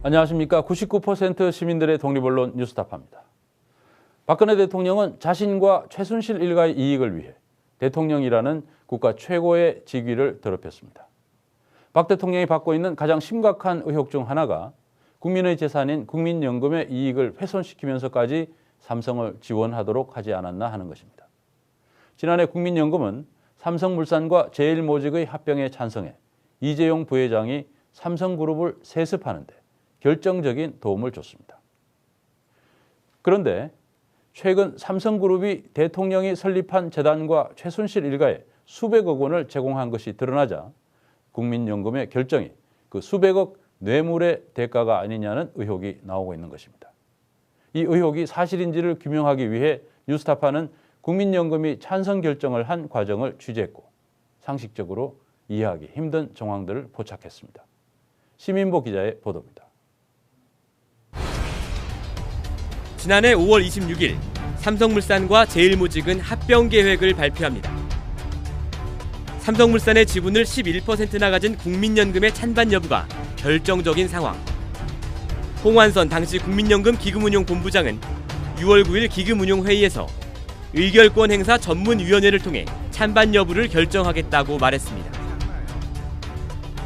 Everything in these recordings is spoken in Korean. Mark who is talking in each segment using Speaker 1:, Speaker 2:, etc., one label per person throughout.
Speaker 1: 안녕하십니까. 99% 시민들의 독립언론 뉴스타파입니다. 박근혜 대통령은 자신과 최순실 일가의 이익을 위해 대통령이라는 국가 최고의 직위를 더럽혔습니다. 박 대통령이 받고 있는 가장 심각한 의혹 중 하나가 국민의 재산인 국민연금의 이익을 훼손시키면서까지 삼성을 지원하도록 하지 않았나 하는 것입니다. 지난해 국민연금은 삼성물산과 제일모직의 합병에 찬성해 이재용 부회장이 삼성그룹을 세습하는 데 결정적인 도움을 줬습니다. 그런데 최근 삼성그룹이 대통령이 설립한 재단과 최순실 일가에 수백억 원을 제공한 것이 드러나자 국민연금의 결정이 그 수백억 뇌물의 대가가 아니냐는 의혹이 나오고 있는 것입니다. 이 의혹이 사실인지를 규명하기 위해 뉴스타파는 국민연금이 찬성 결정을 한 과정을 취재했고 상식적으로 이해하기 힘든 정황들을 포착했습니다. 시민보 기자의 보도입니다.
Speaker 2: 지난해 5월 26일 삼성물산과 제일모직은 합병 계획을 발표합니다. 삼성물산의 지분을 11%나 가진 국민연금의 찬반 여부가 결정적인 상황. 홍완선 당시 국민연금 기금운용본부장은 6월 9일 기금운용회의에서 의결권 행사 전문위원회를 통해 찬반 여부를 결정하겠다고 말했습니다.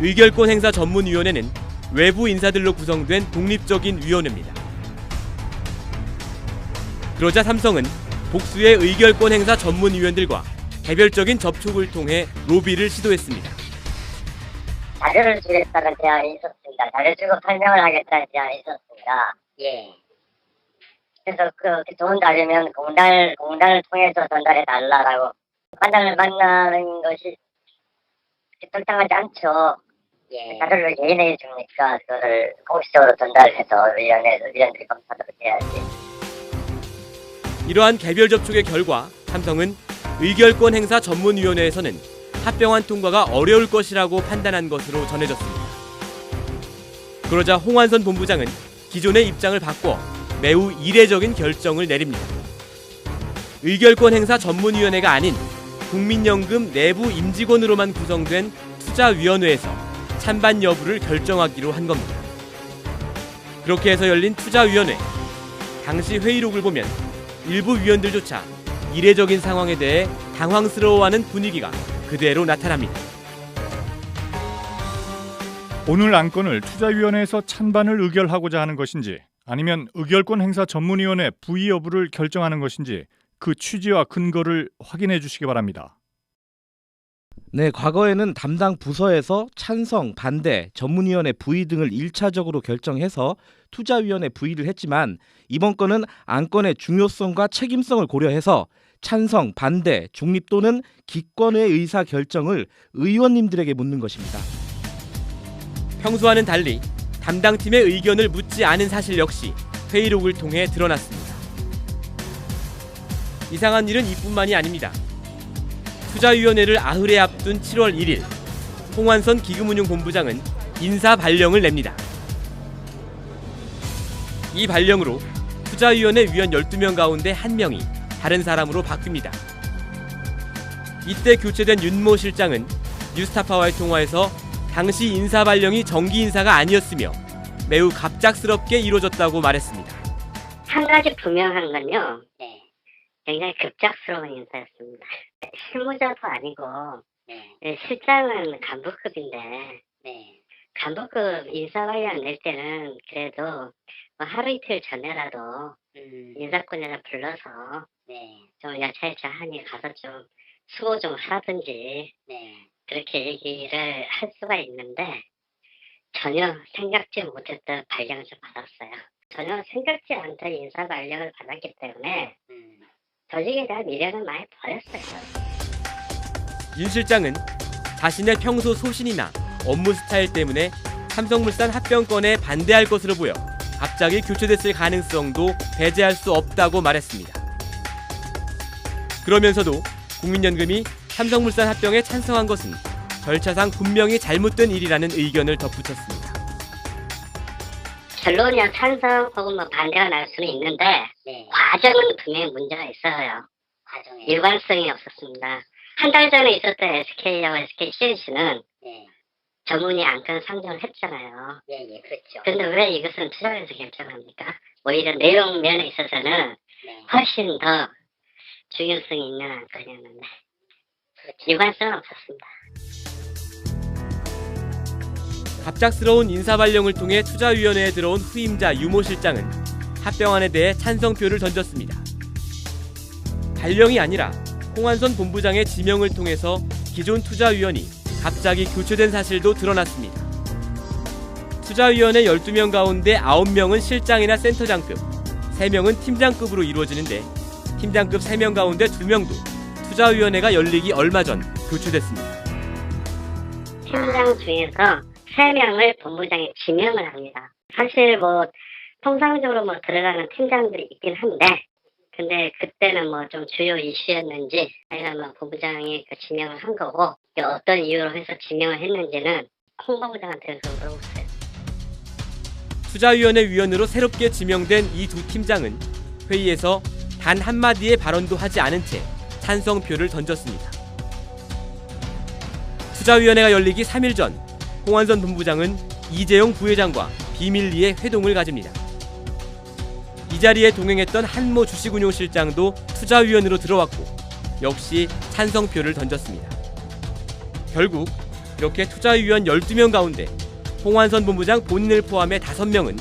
Speaker 2: 의결권 행사 전문위원회는 외부 인사들로 구성된 독립적인 위원회입니다. 그러자 삼성은 복수의 의결권 행사 전문위원들과 개별적인 접촉을 통해 로비를 시도했습니다.
Speaker 3: 자료를 주겠다는 제안이 있었습니다. 자료 주고 설명을 하겠다는 제안이 있었습니다. 예. 그래서 그 좋은 자료면 공단을 통해서 전달해 달라라고. 관장을 만나는 것이 적당하지 않죠. 예. 자료를 개인에게 줍니까? 그거를 공식적으로 전달해서 위원들이 검사하도록 해야지.
Speaker 2: 이러한 개별 접촉의 결과 삼성은 의결권 행사 전문위원회에서는 합병안 통과가 어려울 것이라고 판단한 것으로 전해졌습니다. 그러자 홍완선 본부장은 기존의 입장을 바꿔 매우 이례적인 결정을 내립니다. 의결권 행사 전문위원회가 아닌 국민연금 내부 임직원으로만 구성된 투자위원회에서 찬반 여부를 결정하기로 한 겁니다. 그렇게 해서 열린 투자위원회. 당시 회의록을 보면 일부 위원들조차 이례적인 상황에 대해 당황스러워하는 분위기가 그대로 나타납니다.
Speaker 4: 오늘 안건을 투자위원회에서 찬반을 의결하고자 하는 것인지 아니면 의결권 행사 전문위원회 부의 여부를 결정하는 것인지 그 취지와 근거를 확인해 주시기 바랍니다.
Speaker 5: 네, 과거에는 담당 부서에서 찬성, 반대, 전문위원회 부의 등을 1차적으로 결정해서 투자위원회 부의를 했지만 이번 건은 안건의 중요성과 책임성을 고려해서 찬성, 반대, 중립 또는 기권의 의사 결정을 의원님들에게 묻는 것입니다.
Speaker 2: 평소와는 달리 담당 팀의 의견을 묻지 않은 사실 역시 회의록을 통해 드러났습니다. 이상한 일은 이뿐만이 아닙니다. 투자위원회를 아흘에 앞둔 7월 1일 홍완선 기금운용본부장은 인사 발령을 냅니다. 이 발령으로 투자위원회 위원 12명 가운데 1명이 다른 사람으로 바뀝니다. 이때 교체된 윤모 실장은 뉴스타파와의 통화에서 당시 인사 발령이 정기 인사가 아니었으며 매우 갑작스럽게 이루어졌다고 말했습니다.
Speaker 3: 한 가지 분명한 건요. 네. 굉장히 급작스러운 인사였습니다. 실무자도 아니고 실장은 간부급인데 간부급 인사 발령 낼 때는 그래도 뭐 하루 이틀 전에라도 인사권자를 불러서 좀 여차여차하니 가서 좀 수고 좀 하라든지 그렇게 얘기를 할 수가 있는데 전혀 생각지 못했던 발령을 좀 받았어요. 전혀 생각지 않던 인사 발령을 받았기 때문에 조직에 대한 미련을 많이 버렸어요.
Speaker 2: 윤 실장은 자신의 평소 소신이나 업무 스타일 때문에 삼성물산 합병권에 반대할 것으로 보여 갑자기 교체됐을 가능성도 배제할 수 없다고 말했습니다. 그러면서도 국민연금이 삼성물산 합병에 찬성한 것은 절차상 분명히 잘못된 일이라는 의견을 덧붙였습니다.
Speaker 3: 결론이야 찬성 혹은 뭐 반대가 날 수는 있는데 과정은 분명히 문제가 있어요. 일관성이 없었습니다. 한 달 전에 있었던 SK하고 SK CNC는 전문의 안건 상정을 했잖아요. 예, 그렇죠. 그런데 왜 이것은 투자위원회에서 결정합니까? 오히려 내용 면에 있어서는 훨씬 더 중요성이 있는 안건이었는데 유관성은 없었습니다.
Speaker 2: 갑작스러운 인사발령을 통해 투자위원회에 들어온 후임자 유모 실장은 합병안에 대해 찬성표를 던졌습니다. 발령이 아니라 홍한선 본부장의 지명을 통해서 기존 투자위원이 갑자기 교체된 사실도 드러났습니다. 투자위원회 12명 가운데 9명은 실장이나 센터장급, 3명은 팀장급으로 이루어지는데 팀장급 3명 가운데 2명도 투자위원회가 열리기 얼마 전 교체됐습니다.
Speaker 3: 팀장 중에서 3명을 본부장이 지명을 합니다. 사실 통상적으로 들어가는 팀장들이 있긴 한데, 근데 그때는 좀 주요 이슈였는지, 아니면 본부장이 지명을 한 거고, 어떤 이유로 해서 지명을 했는지는 홍 본부장한테서 물어보세요.
Speaker 2: 투자위원회 위원으로 새롭게 지명된 이 두 팀장은 회의에서 단 한마디의 발언도 하지 않은 채 찬성표를 던졌습니다. 투자위원회가 열리기 3일 전 홍한선 본부장은 이재용 부회장과 비밀리에 회동을 가집니다. 이 자리에 동행했던 한모 주식운용실장도 투자위원으로 들어왔고 역시 찬성표를 던졌습니다. 결국 이렇게 투자위원 12명 가운데 홍한선 본부장 본인을 포함해 5명은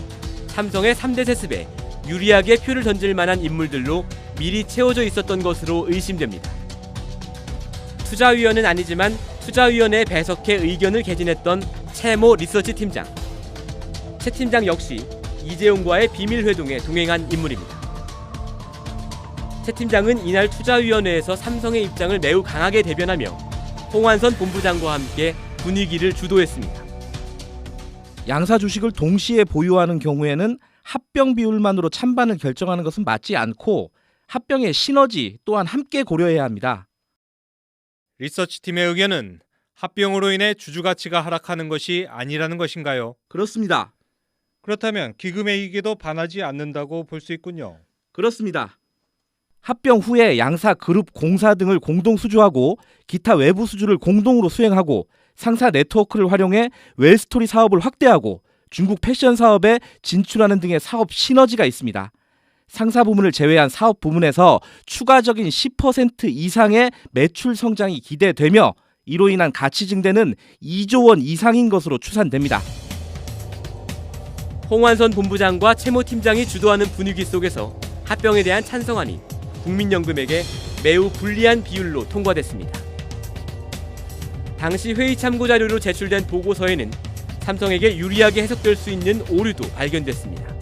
Speaker 2: 삼성의 3대 세습에 유리하게 표를 던질 만한 인물들로 미리 채워져 있었던 것으로 의심됩니다. 투자위원은 아니지만 투자위원회에 배석해 의견을 개진했던 채모 리서치 팀장. 채 팀장 역시 이재용과의 비밀회동에 동행한 인물입니다. 채 팀장은 이날 투자위원회에서 삼성의 입장을 매우 강하게 대변하며 홍한선 본부장과 함께 분위기를 주도했습니다.
Speaker 5: 양사 주식을 동시에 보유하는 경우에는 합병 비율만으로 찬반을 결정하는 것은 맞지 않고 합병의 시너지 또한 함께 고려해야 합니다.
Speaker 6: 리서치팀의 의견은 합병으로 인해 주주 가치가 하락하는 것이 아니라는 것인가요?
Speaker 5: 그렇습니다.
Speaker 6: 그렇다면 기금회익에도 반하지 않는다고 볼 수 있군요.
Speaker 5: 그렇습니다. 합병 후에 양사 그룹 공사 등을 공동 수주하고 기타 외부 수주를 공동으로 수행하고 상사 네트워크를 활용해 웰스토리 사업을 확대하고 중국 패션 사업에 진출하는 등의 사업 시너지가 있습니다. 상사 부문을 제외한 사업 부문에서 추가적인 10% 이상의 매출 성장이 기대되며 이로 인한 가치 증대는 2조 원 이상인 것으로 추산됩니다.
Speaker 2: 홍한선 본부장과 채모 팀장이 주도하는 분위기 속에서 합병에 대한 찬성안이 국민연금에게 매우 불리한 비율로 통과됐습니다. 당시 회의 참고 자료로 제출된 보고서에는 삼성에게 유리하게 해석될 수 있는 오류도 발견됐습니다.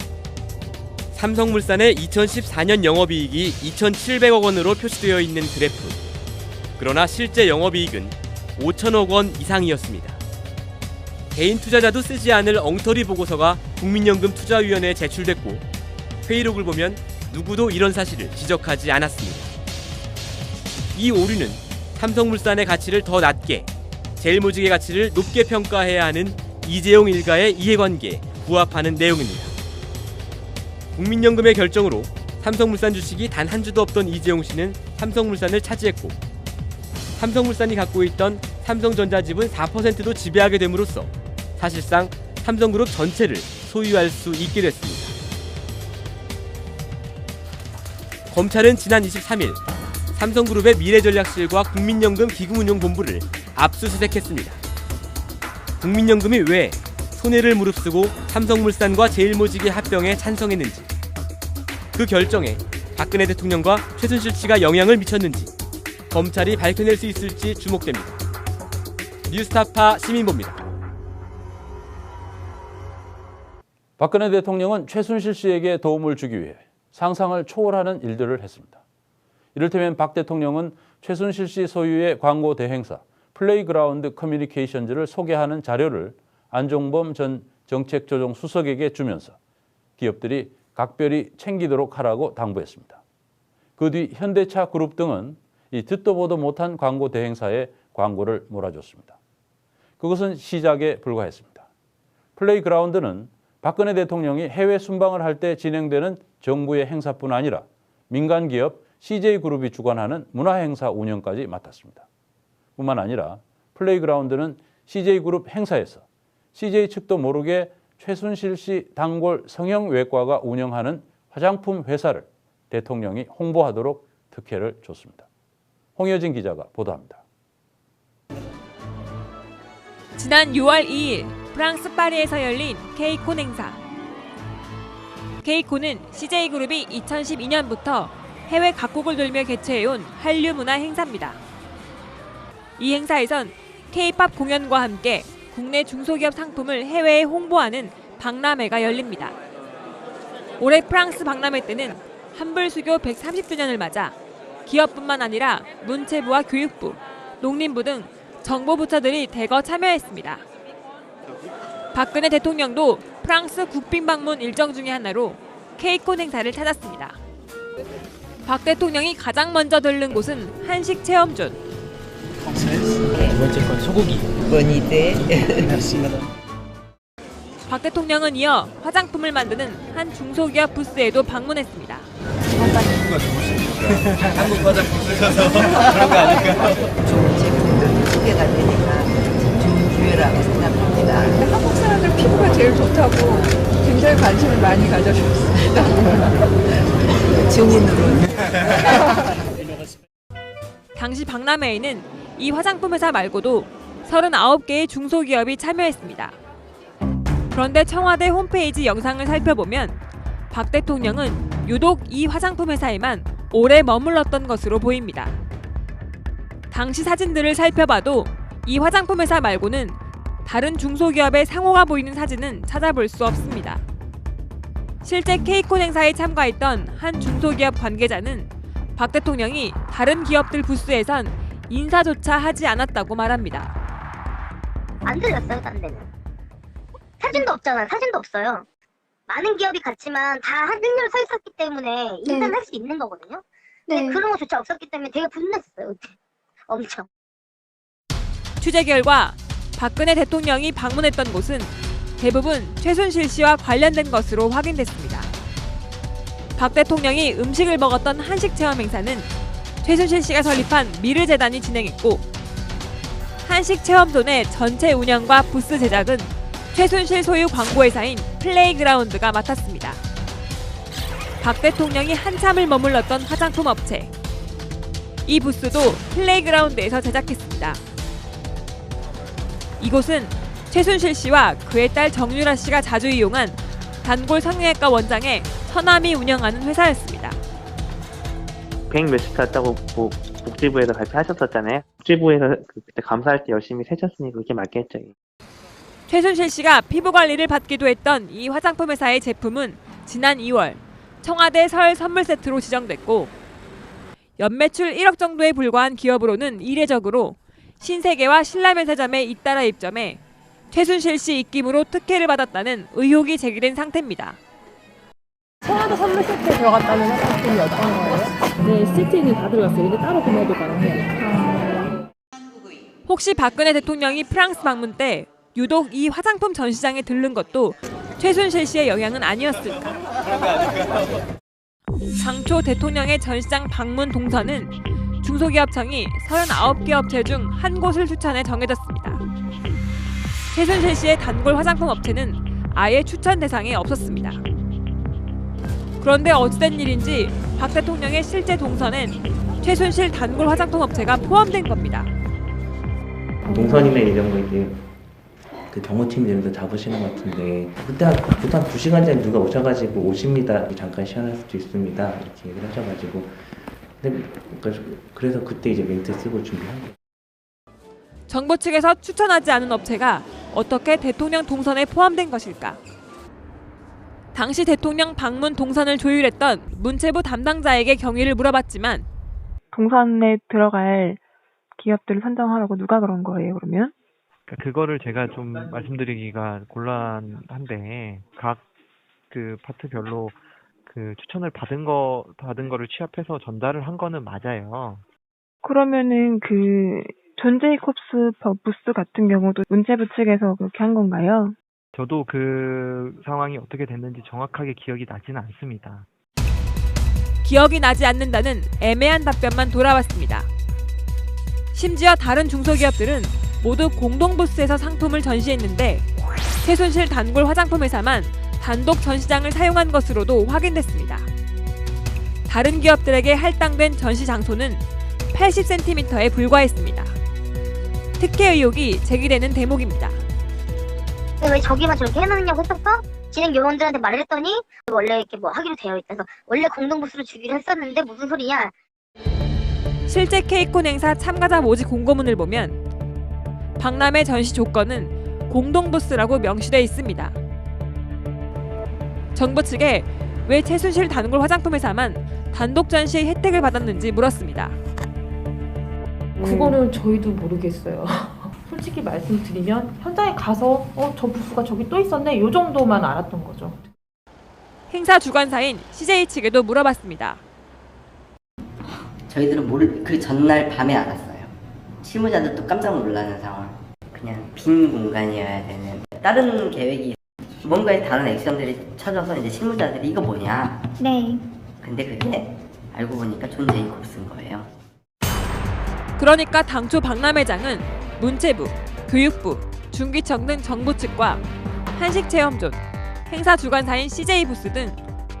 Speaker 2: 삼성물산의 2014년 영업이익이 2,700억 원으로 표시되어 있는 그래프. 그러나 실제 영업이익은 5천억 원 이상이었습니다. 개인 투자자도 쓰지 않을 엉터리 보고서가 국민연금 투자위원회에 제출됐고 회의록을 보면 누구도 이런 사실을 지적하지 않았습니다. 이 오류는 삼성물산의 가치를 더 낮게, 제일모직의 가치를 높게 평가해야 하는 이재용 일가의 이해관계에 부합하는 내용입니다. 국민연금의 결정으로 삼성물산 주식이 단 한 주도 없던 이재용 씨는 삼성물산을 차지했고 삼성물산이 갖고 있던 삼성전자지분 4%도 지배하게 됨으로써 사실상 삼성그룹 전체를 소유할 수 있게 됐습니다. 검찰은 지난 23일 삼성그룹의 미래전략실과 국민연금 기금운용본부를 압수수색했습니다. 국민연금이 왜 손해를 무릅쓰고 삼성물산과 제일모직의 합병에 찬성했는지, 그 결정에 박근혜 대통령과 최순실 씨가 영향을 미쳤는지 검찰이 밝혀낼 수 있을지 주목됩니다. 뉴스타파 시민보입니다.
Speaker 1: 박근혜 대통령은 최순실 씨에게 도움을 주기 위해 상상을 초월하는 일들을 했습니다. 이를테면 박 대통령은 최순실 씨 소유의 광고 대행사 플레이그라운드 커뮤니케이션즈를 소개하는 자료를 안종범 전 정책조정수석에게 주면서 기업들이 각별히 챙기도록 하라고 당부했습니다. 그 뒤 현대차 그룹 등은 이 듣도 보도 못한 광고 대행사에 광고를 몰아줬습니다. 그것은 시작에 불과했습니다. 플레이그라운드는 박근혜 대통령이 해외 순방을 할 때 진행되는 정부의 행사뿐 아니라 민간기업 CJ그룹이 주관하는 문화행사 운영까지 맡았습니다. 뿐만 아니라 플레이그라운드는 CJ그룹 행사에서 CJ 측도 모르게 최순실 씨 단골 성형외과가 운영하는 화장품 회사를 대통령이 홍보하도록 특혜를 줬습니다. 홍여진 기자가 보도합니다.
Speaker 7: 지난 6월 2일 프랑스 파리에서 열린 케이콘 행사. 케이콘은 CJ그룹이 2012년부터 해외 각국을 돌며 개최해온 한류 문화 행사입니다. 이 행사에선 K-팝 공연과 함께 국내 중소기업 상품을 해외에 홍보하는 박람회가 열립니다. 올해 프랑스 박람회 때는 한불수교 130주년을 맞아 기업뿐만 아니라 문체부와 교육부, 농림부 등 정보부처들이 대거 참여했습니다. 박근혜 대통령도 프랑스 국빈 방문 일정 중의 하나로 케이콘 행사를 찾았습니다. 박 대통령이 가장 먼저 들른 곳은 한식 체험존.
Speaker 8: 두 번째 건 소고기.
Speaker 7: 박 대통령은 이어 화장품을 만드는 한 중소기업 부스에도 방문했습니다.
Speaker 8: 한국 화장품 쓰셔서 그런 거 아닐까요?
Speaker 9: 좋은 제품들이 소개가 되니까 좋은 기회라고 생각합니다.
Speaker 10: 한국 사람들 피부가 제일 좋다고 굉장히 관심을 많이 가져주셨습니다.
Speaker 9: 증인으로.
Speaker 7: 당시 박람회에는 이 화장품 회사 말고도 39개의 중소기업이 참여했습니다. 그런데 청와대 홈페이지 영상을 살펴보면 박 대통령은 유독 이 화장품 회사에만 오래 머물렀던 것으로 보입니다. 당시 사진들을 살펴봐도 이 화장품 회사 말고는 다른 중소기업의 상호가 보이는 사진은 찾아볼 수 없습니다. 실제 케이콘 행사에 참가했던 한 중소기업 관계자는 박 대통령이 다른 기업들 부스에선 인사조차 하지 않았다고 말합니다.
Speaker 11: 안 들렸어요, 딴 데는. 사진도 없잖아요. 사진도 없어요. 많은 기업이 같지만 다 한 일렬 서 있었기 때문에 인사는 할 수 있는 거거든요. 근데 그런 거조차 없었기 때문에 되게 분했어요. 엄청.
Speaker 7: 취재 결과 박근혜 대통령이 방문했던 곳은 대부분 최순실 씨와 관련된 것으로 확인됐습니다. 박 대통령이 음식을 먹었던 한식 체험 행사는 최순실 씨가 설립한 미르재단이 진행했고, 한식 체험존의 전체 운영과 부스 제작은 최순실 소유 광고회사인 플레이그라운드가 맡았습니다. 박 대통령이 한참을 머물렀던 화장품 업체. 이 부스도 플레이그라운드에서 제작했습니다. 이곳은 최순실 씨와 그의 딸 정유라 씨가 자주 이용한 단골 성형외과 원장의 서남이 운영하는 회사였습니다.
Speaker 12: 100 몇십 탔다고 복지부에서 발표하셨었잖아요. 복지부에서 그때 감사할 때 열심히 세셨으니 그게 맞겠죠.
Speaker 7: 최순실 씨가 피부 관리를 받기도 했던 이 화장품 회사의 제품은 지난 2월 청와대 설 선물 세트로 지정됐고, 연매출 1억 정도에 불과한 기업으로는 이례적으로 신세계와 신라면세점에 잇따라 입점해 최순실 씨 입김으로 특혜를 받았다는 의혹이 제기된 상태입니다.
Speaker 10: 청와대 선물 세트에 들어갔다는 화장품이 어떤 거예요?
Speaker 13: 네, 세트에는 다 들어갔어요. 근데 따로 구매도 가능해요.
Speaker 7: 혹시 박근혜 대통령이 프랑스 방문 때 유독 이 화장품 전시장에 들른 것도 최순실 씨의 영향은 아니었을까? 당초 대통령의 전시장 방문 동선은 중소기업청이 39개 업체 중 한 곳을 추천해 정해졌습니다. 최순실 씨의 단골 화장품 업체는 아예 추천 대상에 없었습니다. 그런데 어찌된 일인지 박 대통령의 실제 동선엔 최순실 단골 화장품 업체가 포함된 겁니다.
Speaker 12: 동선이나 이런 거 이제 그 경호팀이 되면서 잡으시는 것 같은데, 그때 보통 2시간 전에 누가 오셔가지고 오십니다. 잠깐 시원할 수도 있습니다. 이렇게 얘기를 하셔가지고. 근데 그래서 그때 이제 멘트 쓰고 준비한 거예요.
Speaker 7: 정부 측에서 추천하지 않은 업체가 어떻게 대통령 동선에 포함된 것일까? 당시 대통령 방문 동선을 조율했던 문체부 담당자에게 경위를 물어봤지만,
Speaker 14: 동선에 들어갈 기업들을 선정하라고 누가 그런 거예요, 그러면?
Speaker 15: 그거를 제가 좀 말씀드리기가 곤란한데, 각 그 파트별로 그 추천을 받은 거를 취합해서 전달을 한 거는 맞아요.
Speaker 14: 그러면은 그 존 제이콥스 부스 같은 경우도 문체부 측에서 그렇게 한 건가요?
Speaker 15: 저도 그 상황이 어떻게 됐는지 정확하게 기억이 나지는 않습니다.
Speaker 7: 기억이 나지 않는다는 애매한 답변만 돌아왔습니다. 심지어 다른 중소기업들은 모두 공동 부스에서 상품을 전시했는데 최순실 단골 화장품 회사만 단독 전시장을 사용한 것으로도 확인됐습니다. 다른 기업들에게 할당된 전시 장소는 80cm에 불과했습니다. 특혜 의혹이 제기되는 대목입니다.
Speaker 11: 왜 저기만 저렇게 해놓느냐고 했었어? 진행 요원들한테 말을 했더니 원래 이렇게 뭐 하기로 되어 있어서 원래 공동 부스로 주기로 했었는데 무슨 소리냐?
Speaker 7: 실제 케이콘 행사 참가자 모집 공고문을 보면 박람회 전시 조건은 공동 부스라고 명시돼 있습니다. 정부 측에 왜 최순실 단골 화장품 회사만 단독 전시의 혜택을 받았는지 물었습니다.
Speaker 13: 그거는 저희도 모르겠어요. 솔직히 말씀드리면 현장에 가서 저 부스가 저기 또 있었네 요 정도만 알았던 거죠.
Speaker 7: 행사 주관사인 CJ 측에도 물어봤습니다.
Speaker 16: 저희들은 그 전날 밤에 알았어요. 실무자들도 깜짝 놀라는 상황. 그냥 빈 공간이어야 되는 다른 계획이 뭔가의 다른 액션들이 찾아서 이제 실무자들이 이거 뭐냐.
Speaker 11: 네.
Speaker 16: 근데 그게 알고 보니까 존 제이콥스인 거예요.
Speaker 7: 그러니까 당초 박람회장은 문체부, 교육부, 중기청 등 정부 측과 한식체험존, 행사 주관사인 CJ 부스 등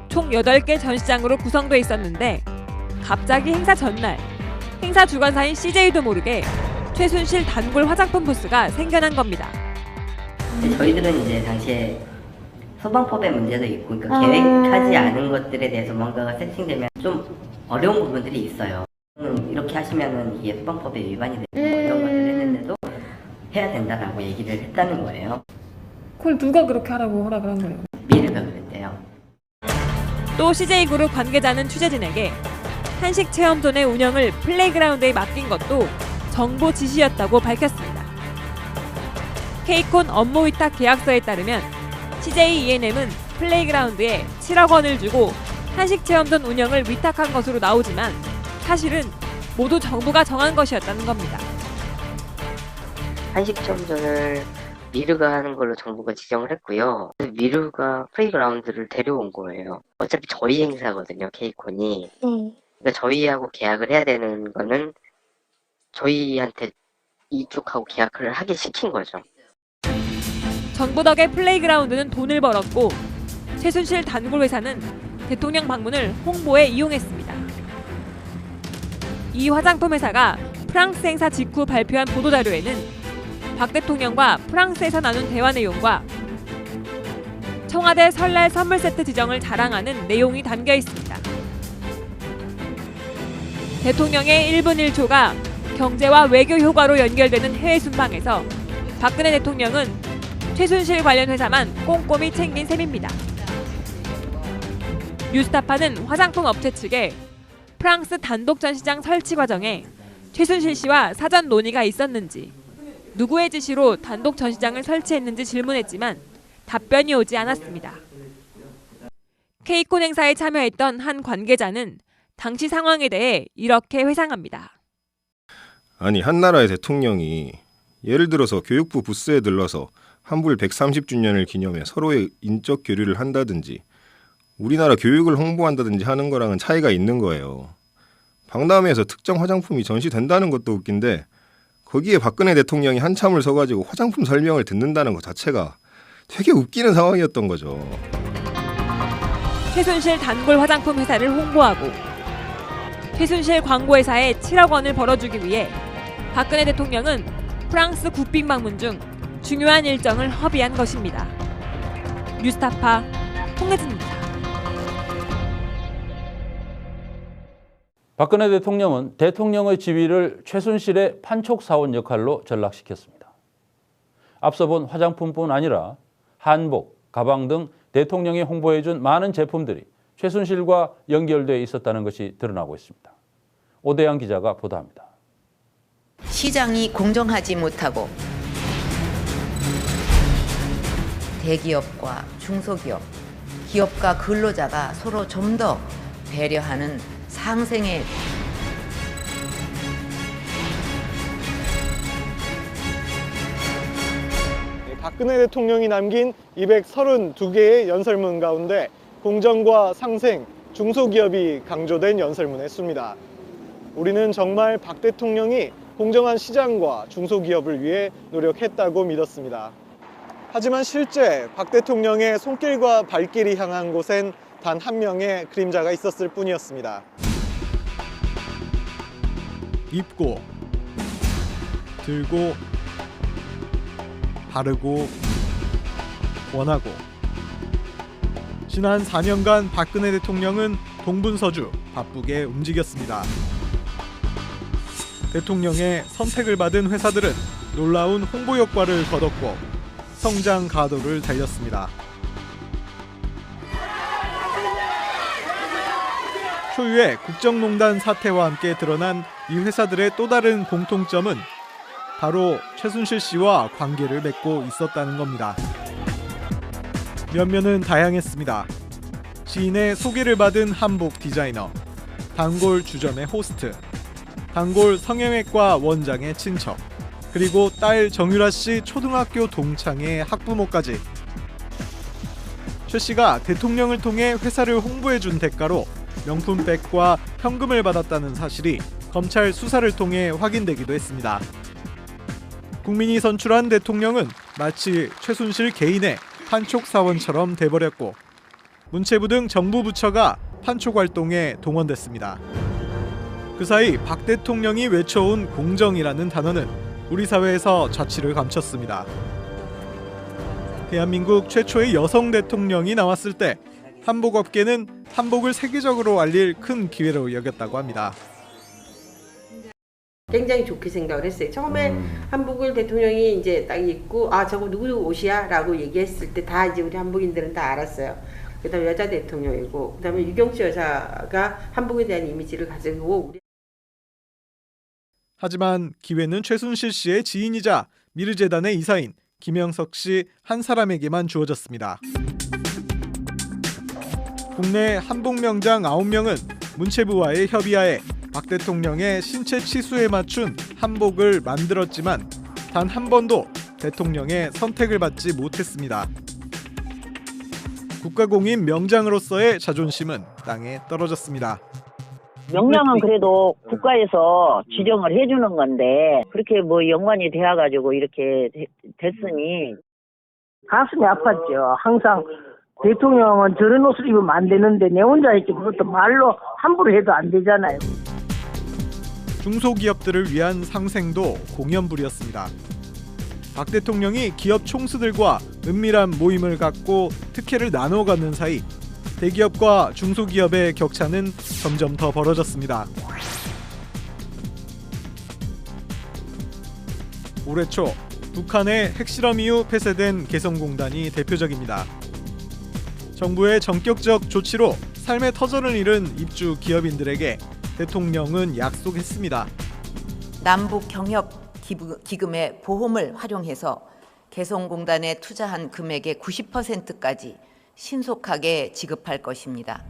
Speaker 7: 총 8개 전시장으로 구성돼 있었는데 갑자기 행사 전날 행사 주관사인 CJ도 모르게 최순실 단골 화장품 부스가 생겨난 겁니다.
Speaker 16: 저희들은 이제 당시에 소방법의 문제도 있고 그러니까 계획하지 않은 것들에 대해서 뭔가가 세팅되면 좀 어려운 부분들이 있어요. 이렇게 하시면은 이게 소방법에 위반이 되고 이런 것들을 했는데도 해야 된다라고 얘기를 했다는 거예요.
Speaker 13: 그걸 누가 그렇게 하라고 허락을 한 거예요?
Speaker 16: 미르가 그랬대요.
Speaker 7: 또 CJ그룹 관계자는 취재진에게 한식체험존의 운영을 플레이그라운드에 맡긴 것도 정보 지시였다고 밝혔습니다. 케이콘 업무 위탁 계약서에 따르면 CJ E&M은 플레이그라운드에 7억 원을 주고 한식체험존 운영을 위탁한 것으로 나오지만 사실은 모두 정부가 정한 것이었다는 겁니다.
Speaker 3: 한식점전을 미르가 하는 걸로 정부가 지정을 했고요. 미르가 플레이그라운드를 데려온 거예요. 어차피 저희 행사거든요, 케이콘이. 그러니까 저희하고 계약을 해야 되는 거는 저희한테 이쪽하고 계약을 하게 시킨 거죠.
Speaker 7: 정부 덕에 플레이그라운드는 돈을 벌었고 최순실 단골 회사는 대통령 방문을 홍보에 이용했습니다. 이 화장품 회사가 프랑스 행사 직후 발표한 보도자료에는 박 대통령과 프랑스에서 나눈 대화 내용과 청와대 설날 선물 세트 지정을 자랑하는 내용이 담겨 있습니다. 대통령의 1분 1초가 경제와 외교 효과로 연결되는 해외 순방에서 박근혜 대통령은 최순실 관련 회사만 꼼꼼히 챙긴 셈입니다. 뉴스타파는 화장품 업체 측에 프랑스 단독 전시장 설치 과정에 최순실 씨와 사전 논의가 있었는지, 누구의 지시로 단독 전시장을 설치했는지 질문했지만 답변이 오지 않았습니다. 케이콘 행사에 참여했던 한 관계자는 당시 상황에 대해 이렇게 회상합니다.
Speaker 17: 아니, 한 나라의 대통령이 예를 들어서 교육부 부스에 들러서 한불 130주년을 기념해 서로의 인적 교류를 한다든지 우리나라 교육을 홍보한다든지 하는 거랑은 차이가 있는 거예요. 박람회에서 특정 화장품이 전시된다는 것도 웃긴데 거기에 박근혜 대통령이 한참을 서가지고 화장품 설명을 듣는다는 것 자체가 되게 웃기는 상황이었던 거죠.
Speaker 7: 최순실 단골 화장품 회사를 홍보하고 최순실 광고회사에 7억 원을 벌어주기 위해 박근혜 대통령은 프랑스 국빈 방문 중 중요한 일정을 허비한 것입니다. 뉴스타파 홍혜진입니다.
Speaker 1: 박근혜 대통령은 대통령의 지위를 최순실의 판촉사원 역할로 전락시켰습니다. 앞서 본 화장품뿐 아니라 한복, 가방 등 대통령이 홍보해준 많은 제품들이 최순실과 연결되어 있었다는 것이 드러나고 있습니다. 오대양 기자가 보도합니다.
Speaker 9: 시장이 공정하지 못하고 대기업과 중소기업, 기업과 근로자가 서로 좀 더 배려하는 상생의
Speaker 18: 박근혜 대통령이 남긴 232개의 연설문 가운데 공정과 상생, 중소기업이 강조된 연설문의 수입니다. 우리는 정말 박 대통령이 공정한 시장과 중소기업을 위해 노력했다고 믿었습니다. 하지만 실제 박 대통령의 손길과 발길이 향한 곳엔 단 한 명의 그림자가 있었을 뿐이었습니다.
Speaker 6: 입고, 들고, 바르고, 원하고. 지난 4년간 박근혜 대통령은 동분서주 바쁘게 움직였습니다. 대통령의 선택을 받은 회사들은 놀라운 홍보 효과를 거뒀고 성장 가도를 달렸습니다. 초유의 국정농단 사태와 함께 드러난 이 회사들의 또 다른 공통점은 바로 최순실 씨와 관계를 맺고 있었다는 겁니다. 면면은 다양했습니다. 지인의 소개를 받은 한복 디자이너, 단골 주점의 호스트, 단골 성형외과 원장의 친척, 그리고 딸 정유라 씨 초등학교 동창의 학부모까지. 최 씨가 대통령을 통해 회사를 홍보해준 대가로 명품백과 현금을 받았다는 사실이 검찰 수사를 통해 확인되기도 했습니다. 국민이 선출한 대통령은 마치 최순실 개인의 판촉 사원처럼 돼버렸고 문체부 등 정부 부처가 판촉 활동에 동원됐습니다. 그 사이 박 대통령이 외쳐온 공정이라는 단어는 우리 사회에서 자취를 감췄습니다. 대한민국 최초의 여성 대통령이 나왔을 때 한복업계는 한복을 세계적으로 알릴 큰 기회로 여겼다고 합니다.
Speaker 19: 굉장히 좋게 생각을 했어요. 처음에 한복을 대통령이 이제 딱 입고 아 저거 누구 옷이야? 라고 얘기했을 때 다 이제 우리 한복인들은 다 알았어요. 그다음에 여자 대통령이고 그다음에 유경수 여사가 한복에 대한 이미지를 가지고
Speaker 6: 하지만 기회는 최순실 씨의 지인이자 미르재단의 이사인 김영석 씨 한 사람에게만 주어졌습니다. 국내 한복 명장 9명은 문체부와의 협의하에 박 대통령의 신체 치수에 맞춘 한복을 만들었지만 단 한 번도 대통령의 선택을 받지 못했습니다. 국가공인 명장으로서의 자존심은 땅에 떨어졌습니다.
Speaker 20: 명량은 그래도 국가에서 지정을 해주는 건데 그렇게 뭐 연관이 되어가지고 이렇게 됐으니
Speaker 21: 가슴이 아팠죠. 항상 대통령은 저런 옷을 입으면 안 되는데 내 혼자 했지 그것도 말로 함부로 해도 안 되잖아요.
Speaker 6: 중소기업들을 위한 상생도 공연불이었습니다. 박 대통령이 기업 총수들과 은밀한 모임을 갖고 특혜를 나눠 갖는 사이 대기업과 중소기업의 격차는 점점 더 벌어졌습니다. 올해 초 북한의 핵실험 이후 폐쇄된 개성공단이 대표적입니다. 정부의 전격적 조치로 삶의 터전을 잃은 입주 기업인들에게 대통령은 약속했습니다.
Speaker 9: 남북 경협 기금의 보험을 활용해서 개성공단에 투자한 금액의 90%까지 신속하게 지급할 것입니다.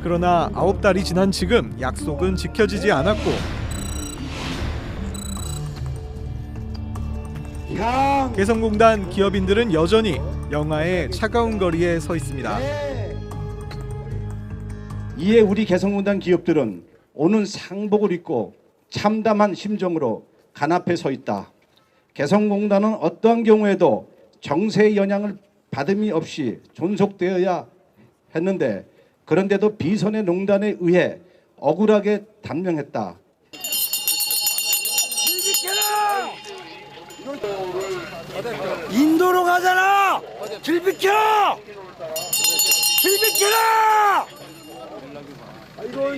Speaker 6: 그러나 9달이 지난 지금 약속은 지켜지지 않았고 개성공단 기업인들은 여전히 영하의 차가운 거리에 서 있습니다.
Speaker 22: 이에 우리 개성공단 기업들은 오는 상복을 입고 참담한 심정으로 간앞에 서 있다. 개성공단은 어떠한 경우에도 정세의 영향을 받음이 없이 존속되어야 했는데 그런데도 비선의 농단에 의해 억울하게 단명했다.
Speaker 23: 인도로 가잖아! 길 비켜! 길 비켜라!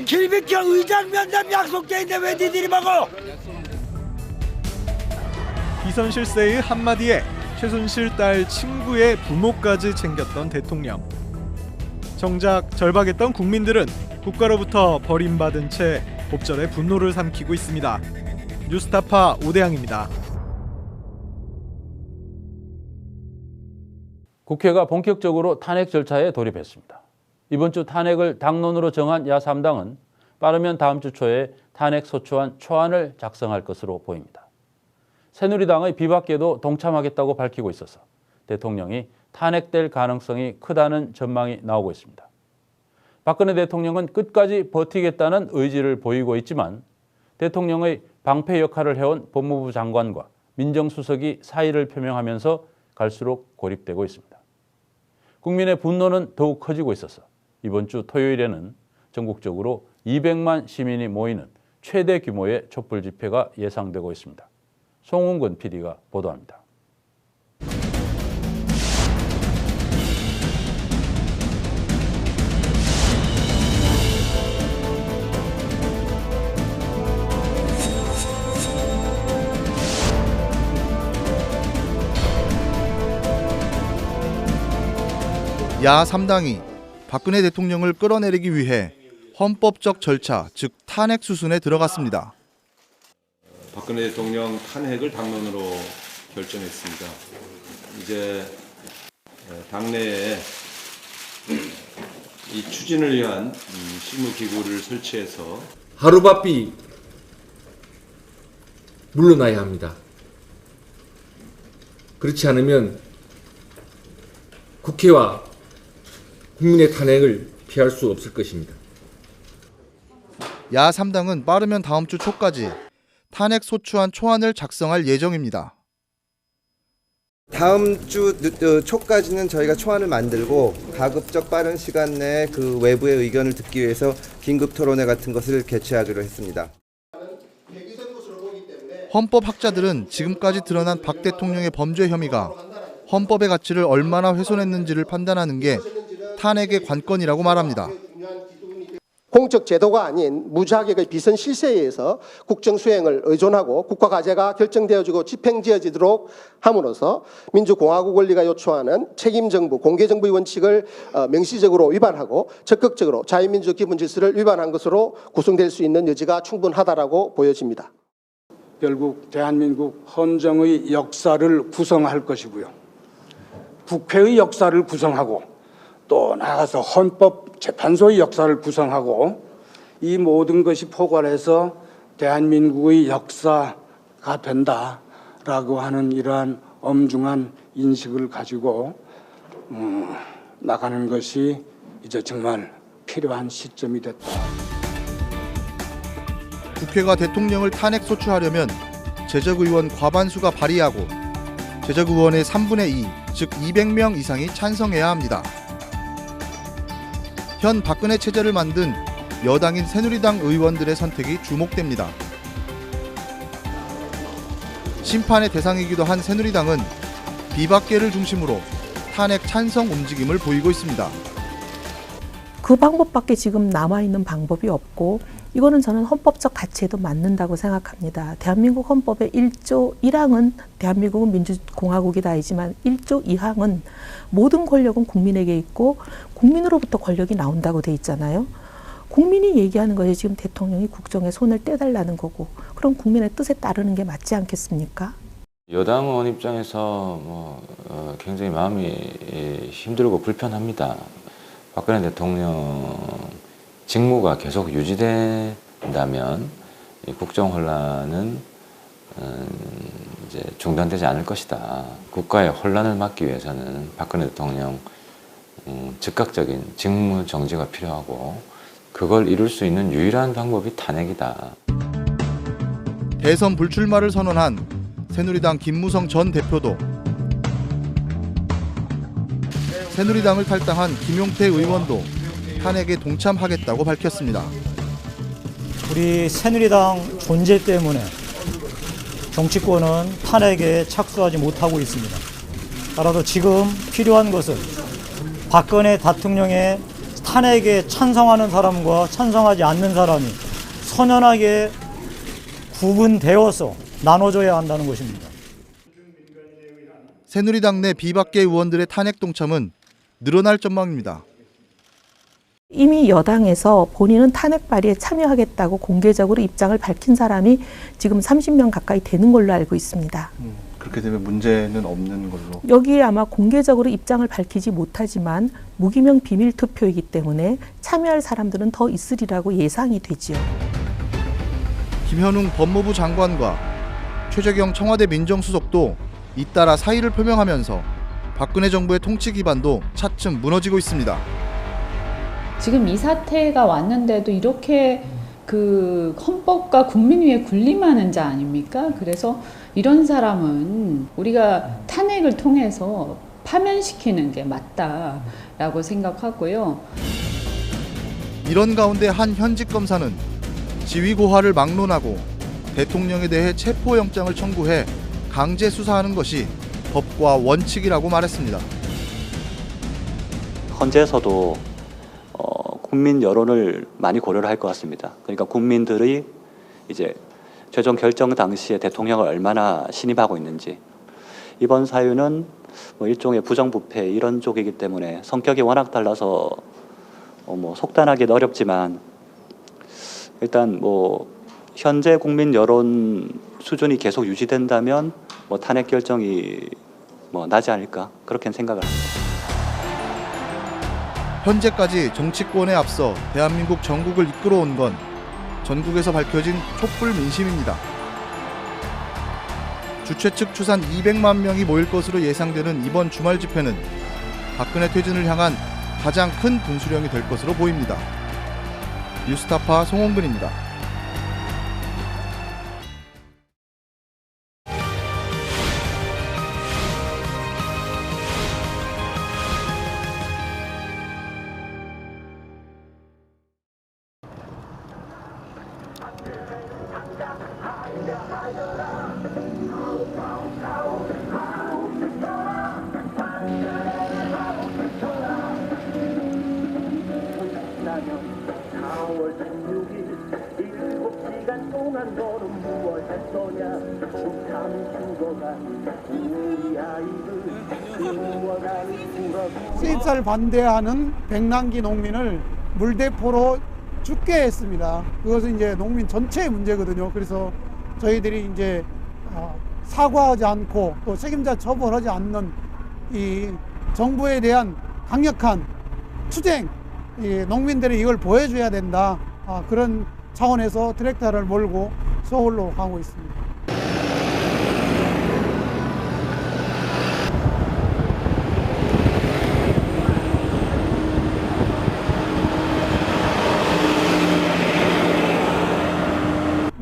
Speaker 23: 길 비켜! 의장 면담 약속돼 있는데 왜 니들이 먹어?
Speaker 6: 비선 실세의 한마디에 최순실 딸 친구의 부모까지 챙겼던 대통령. 정작 절박했던 국민들은 국가로부터 버림받은 채 곱절의 분노를 삼키고 있습니다. 뉴스타파 오대양입니다.
Speaker 1: 국회가 본격적으로 탄핵 절차에 돌입했습니다. 이번 주 탄핵을 당론으로 정한 야3당은 빠르면 다음 주 초에 탄핵 소추안 초안을 작성할 것으로 보입니다. 새누리당의 비박계도 동참하겠다고 밝히고 있어서 대통령이 탄핵될 가능성이 크다는 전망이 나오고 있습니다. 박근혜 대통령은 끝까지 버티겠다는 의지를 보이고 있지만 대통령의 방패 역할을 해온 법무부 장관과 민정수석이 사의를 표명하면서 갈수록 고립되고 있습니다. 국민의 분노는 더욱 커지고 있어서 이번 주 토요일에는 전국적으로 200만 시민이 모이는 최대 규모의 촛불 집회가 예상되고 있습니다. 송은근 PD가 보도합니다.
Speaker 2: 야 3당이 박근혜 대통령을 끌어내리기 위해 헌법적 절차, 즉 탄핵 수순에 들어갔습니다.
Speaker 4: 박근혜 대통령 탄핵을 당론으로 결정했습니다. 이제 당내에 이 추진을 위한 실무기구를 설치해서
Speaker 5: 하루바삐 물러나야 합니다. 그렇지 않으면 국회와 국민의 탄핵을 피할 수 없을 것입니다.
Speaker 2: 야 3당은 빠르면 다음 주 초까지 탄핵 소추안 초안을 작성할 예정입니다.
Speaker 24: 다음 주 초까지는 저희가 초안을 만들고 가급적 빠른 시간 내에 그 외부의 의견을 듣기 위해서 긴급 토론회 같은 것을 개최하기로 했습니다.
Speaker 2: 헌법학자들은 지금까지 드러난 박 대통령의 범죄 혐의가 헌법의 가치를 얼마나 훼손했는지를 판단하는 게 탄핵의 관건이라고 말합니다.
Speaker 25: 공적 제도가 아닌 무자격의 비선 실세에 의해서 국정 수행을 의존하고 국가 과제가 결정되어지고 집행지어지도록 함으로써 민주공화국 원리가 요구하는 책임정부, 공개정부의 원칙을 명시적으로 위반하고 적극적으로 자유민주 기본 질서를 위반한 것으로 구성될 수 있는 여지가 충분하다라고 보여집니다.
Speaker 23: 결국 대한민국 헌정의 역사를 구성할 것이고요. 국회의 역사를 구성하고 또 나아가서 헌법재판소의 역사를 구성하고 이 모든 것이 포괄해서 대한민국의 역사가 된다라고 하는 이러한 엄중한 인식을 가지고 나가는 것이 이제 정말 필요한 시점이 됐다.
Speaker 2: 국회가 대통령을 탄핵 소추하려면 재적의원 과반수가 발의하고 재적의원의 3분의 2, 즉 200명 이상이 찬성해야 합니다. 현 박근혜 체제를 만든 여당인 새누리당 의원들의 선택이 주목됩니다. 심판의 대상이기도 한 새누리당은 비박계를 중심으로 탄핵 찬성 움직임을 보이고 있습니다.
Speaker 26: 그 방법밖에 지금 남아있는 방법이 없고 이거는 저는 헌법적 가치에도 맞는다고 생각합니다. 대한민국 헌법의 1조 1항은 대한민국은 민주공화국이다이지만 1조 2항은 모든 권력은 국민에게 있고 국민으로부터 권력이 나온다고 돼 있잖아요. 국민이 얘기하는 것이 지금 대통령이 국정에 손을 떼달라는 거고 그럼 국민의 뜻에 따르는 게 맞지 않겠습니까?
Speaker 27: 여당 의원 입장에서 굉장히 마음이 힘들고 불편합니다. 박근혜 대통령 직무가 계속 유지된다면 이 국정 혼란은 이제 중단되지 않을 것이다. 국가의 혼란을 막기 위해서는 박근혜 대통령 즉각적인 직무 정지가 필요하고 그걸 이룰 수 있는 유일한 방법이 탄핵이다.
Speaker 2: 대선 불출마를 선언한 새누리당 김무성 전 대표도 새누리당을 탈당한 김용태 의원도 탄핵에 동참하겠다고 밝혔습니다.
Speaker 28: 우리 새누리당 존재 때문에 정치권은 탄핵에 착수하지 못하고 있습니다. 따라서 지금 필요한 것은 박근혜 대통령의 탄핵에 찬성하는 사람과 찬성하지 않는 사람이 선연하게 구분되어서 나눠져야 한다는 것입니다.
Speaker 2: 새누리당 내 비박계 의원들의 탄핵 동참은 늘어날 전망입니다.
Speaker 26: 이미 여당에서 본인은 탄핵 발의에 참여하겠다고 공개적으로 입장을 밝힌 사람이 지금 30명 가까이 되는 걸로 알고 있습니다.
Speaker 29: 그렇게 되면 문제는 없는 걸로?
Speaker 26: 여기에 아마 공개적으로 입장을 밝히지 못하지만 무기명 비밀 투표이기 때문에 참여할 사람들은 더 있으리라고 예상이 되지요.
Speaker 2: 김현웅 법무부 장관과 최재경 청와대 민정수석도 잇따라 사의를 표명하면서 박근혜 정부의 통치 기반도 차츰 무너지고 있습니다.
Speaker 3: 지금 이 사태가 왔는데도 이렇게 그 헌법과 국민 위에 군림하는 자 아닙니까? 그래서 이런 사람은 우리가 탄핵을 통해서 파면시키는 게 맞다라고 생각하고요.
Speaker 2: 이런 가운데 한 현직 검사는 지휘 고하를 막론하고 대통령에 대해 체포영장을 청구해 강제 수사하는 것이 법과 원칙이라고 말했습니다.
Speaker 8: 헌재에서도 국민 여론을 많이 고려를 할 것 같습니다. 그러니까 국민들이 이제 최종 결정 당시에 대통령을 얼마나 신임하고 있는지, 이번 사유는 뭐 일종의 부정부패 이런 쪽이기 때문에 성격이 워낙 달라서 뭐 속단하기는 어렵지만 일단 뭐 현재 국민 여론 수준이 계속 유지된다면 뭐 탄핵 결정이 뭐 나지 않을까 그렇게 생각을 합니다.
Speaker 2: 현재까지 정치권에 앞서 대한민국 전국을 이끌어온 건 전국에서 밝혀진 촛불 민심입니다. 주최 측 추산 200만 명이 모일 것으로 예상되는 이번 주말 집회는 박근혜 퇴진을 향한 가장 큰 분수령이 될 것으로 보입니다. 뉴스타파 송홍근입니다.
Speaker 10: 세입자를 반대하는 백남기 농민을 물대포로 죽게 했습니다. 그것은 이제 농민 전체의 문제거든요. 그래서 저희들이 이제 사과하지 않고 또 책임자 처벌하지 않는 이 정부에 대한 강력한 투쟁, 이 농민들이 이걸 보여줘야 된다. 그런 차원에서 트랙터를 몰고 서울로 가고 있습니다.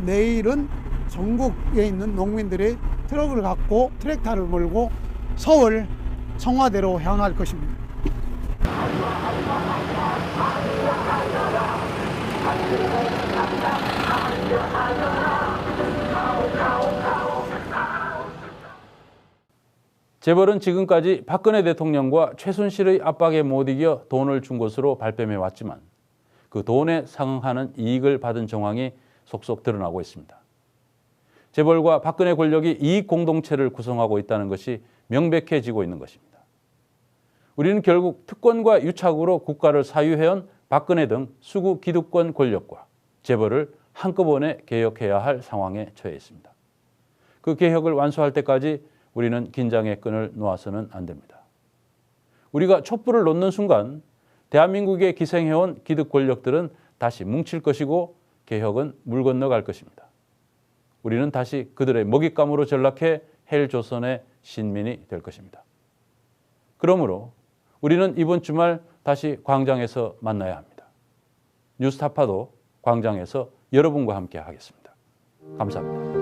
Speaker 10: 내일은 전국에 있는 농민들이 트럭을 갖고 트랙터를 몰고 서울 청와대로 향할 것입니다.
Speaker 1: 재벌은 지금까지 박근혜 대통령과 최순실의 압박에 못 이겨 돈을 준 것으로 발뺌해 왔지만 그 돈에 상응하는 이익을 받은 정황이 속속 드러나고 있습니다. 재벌과 박근혜 권력이 이익 공동체를 구성하고 있다는 것이 명백해지고 있는 것입니다. 우리는 결국 특권과 유착으로 국가를 사유해온 박근혜 등 수구 기득권 권력과 재벌을 한꺼번에 개혁해야 할 상황에 처해 있습니다. 그 개혁을 완수할 때까지 우리는 긴장의 끈을 놓아서는 안 됩니다. 우리가 촛불을 놓는 순간 대한민국에 기생해온 기득 권력들은 다시 뭉칠 것이고 개혁은 물 건너갈 것입니다. 우리는 다시 그들의 먹잇감으로 전락해 헬조선의 신민이 될 것입니다. 그러므로 우리는 이번 주말 다시 광장에서 만나야 합니다. 뉴스타파도 광장에서 여러분과 함께 하겠습니다. 감사합니다.